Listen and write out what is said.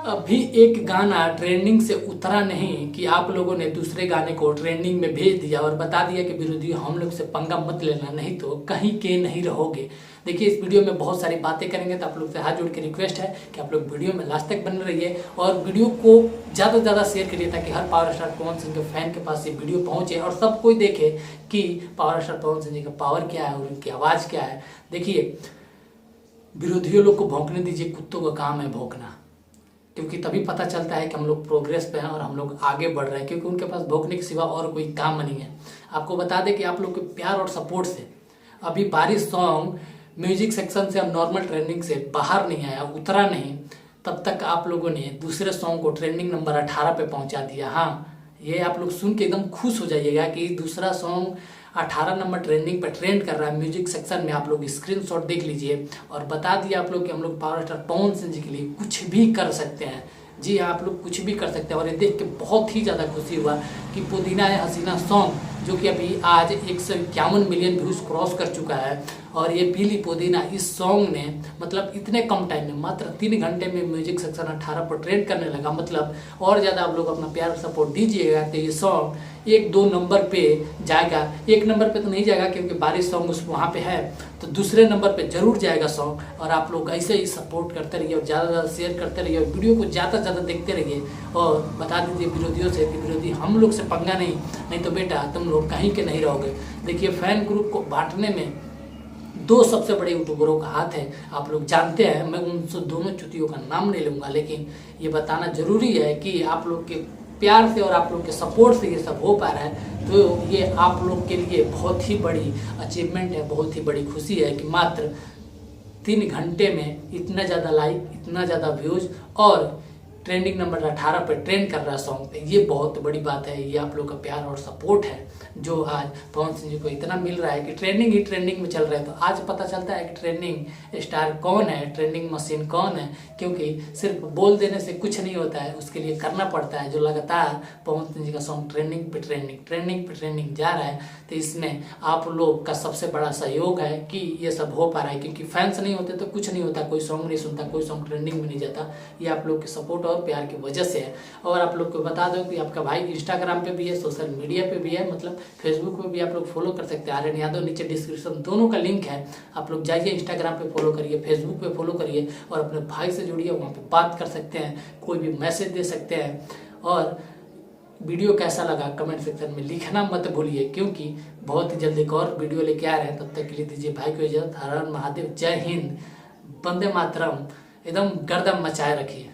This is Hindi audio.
अभी एक गाना ट्रेंडिंग से उतरा नहीं कि आप लोगों ने दूसरे गाने को ट्रेंडिंग में भेज दिया और बता दिया कि विरोधी हम लोग से पंगा मत लेना, नहीं तो कहीं के नहीं रहोगे। देखिए, इस वीडियो में बहुत सारी बातें करेंगे, तो आप लोग से हाथ जोड़ के रिक्वेस्ट है कि आप लोग वीडियो में लास्ट तक बने रहिए और वीडियो को ज़्यादा से ज़्यादा शेयर करिए ताकि हर पावर स्टार पवन सिंह के फैन के पास ये वीडियो पहुँचे और सब कोई देखे कि पावर स्टार पवन सिंह जी का पावर क्या है और उनकी आवाज़ क्या है। देखिए, विरोधियों लोग को भौंकने दीजिए, कुत्तों का काम है भौंकना, क्योंकि तभी पता चलता है कि हम लोग प्रोग्रेस पे हैं और हम लोग आगे बढ़ रहे हैं, क्योंकि उनके पास भौंकने के सिवा और कोई काम नहीं है। आपको बता दें कि आप लोग के प्यार और सपोर्ट से अभी बारिश सॉन्ग म्यूजिक सेक्शन से अब नॉर्मल ट्रेंडिंग से बाहर नहीं आया, उतरा नहीं, तब तक आप लोगों ने दूसरे सॉन्ग को ट्रेंडिंग नंबर 18 पे पहुंचा दिया। हाँ, ये आप लोग सुन के एकदम खुश हो जाइएगा कि दूसरा सॉन्ग 18 नंबर ट्रेंडिंग पर ट्रेंड कर रहा है। म्यूजिक सेक्शन में आप लोग स्क्रीनशॉट देख लीजिए और बता दिए आप लोग कि हम लोग पावर स्टार पवन सिंह जी के लिए कुछ भी कर सकते हैं। जी हाँ, आप लोग कुछ भी कर सकते हैं और ये देख के बहुत ही ज़्यादा खुशी हुआ कि पुदीना है हसीना सॉन्ग, जो कि अभी आज 151 मिलियन व्यूज़ क्रॉस कर चुका है, और ये पीली पुदीना इस सॉन्ग ने मतलब इतने कम टाइम में मात्र 3 घंटे में म्यूजिक सेक्शन 18 पर ट्रेंड करने लगा। मतलब और ज़्यादा आप लोग अपना प्यार और सपोर्ट दीजिएगा तो ये सॉन्ग 1-2 नंबर पे जाएगा। 1 नंबर पे तो नहीं जाएगा क्योंकि बारिश सॉन्ग उस वहाँ पे है, तो दूसरे नंबर पे जरूर जाएगा सॉन्ग। और आप लोग ऐसे ही सपोर्ट करते रहिए और ज़्यादा से ज़्यादा शेयर करते रहिए और वीडियो को ज़्यादा से ज़्यादा देखते रहिए और बता दीजिए विरोधियों से कि विरोधी हम लोग से पंगा नहीं तो बेटा तुम लोग कहीं के नहीं रहोगे। देखिए, फैन ग्रुप को बांटने में 2 सबसे बड़े यूट्यूबरों का हाथ है, आप लोग जानते हैं। मैं उन दोनों चुतियों का नाम नहीं लूँगा, लेकिन ये बताना जरूरी है कि आप लोग के प्यार से और आप लोग के सपोर्ट से ये सब हो पा रहा है, तो ये आप लोग के लिए बहुत ही बड़ी अचीवमेंट है, बहुत ही बड़ी खुशी है कि मात्र 3 घंटे में इतना ज़्यादा लाइक, इतना ज़्यादा व्यूज़ और ट्रेंडिंग नंबर 18 पर ट्रेंड कर रहा है सॉन्ग पे। ये बहुत बड़ी बात है, ये आप लोग का प्यार और सपोर्ट है जो आज पवन सिंह जी को इतना मिल रहा है कि ट्रेंडिंग ही ट्रेंडिंग में चल रहा है। तो आज पता चलता है कि ट्रेंडिंग स्टार कौन है, ट्रेंडिंग मशीन कौन है, क्योंकि सिर्फ बोल देने से कुछ नहीं होता है, उसके लिए करना पड़ता है। जो लगातार पवन सिंह जी का सॉन्ग ट्रेंडिंग पे ट्रेंडिंग जा रहा है, तो इसमें आप लोग का सबसे बड़ा सहयोग है कि ये सब हो पा रहा है, क्योंकि फैंस नहीं होते तो कुछ नहीं होता, कोई सॉन्ग नहीं सुनता, कोई सॉन्ग ट्रेंडिंग में नहीं जाता। ये आप लोग के सपोर्ट और प्यार की वजह से है। और आप लोग को बता दो कि आपका भाई इंस्टाग्राम पे भी है, सोशल मीडिया पे भी है, मतलब फेसबुक पे भी आप लोग फॉलो कर सकते हैं। आर्यन यादव नीचे डिस्क्रिप्शन दोनों का लिंक है, आप लोग जाइए इंस्टाग्राम पे फॉलो करिए, फेसबुक पे फॉलो करिए और अपने भाई से जुड़िए, वहाँ पे बात कर सकते हैं, कोई भी मैसेज दे सकते हैं। और वीडियो कैसा लगा कमेंट सेक्शन में लिखना मत भूलिए, क्योंकि बहुत ही जल्दी एक और वीडियो लेके आ रहे हैं। तब तक के लिए दीजिए भाई को इजाजत। हर हर महादेव, जय हिंद, वंदे मातरम, एकदम गर्दन मचाए रखिए।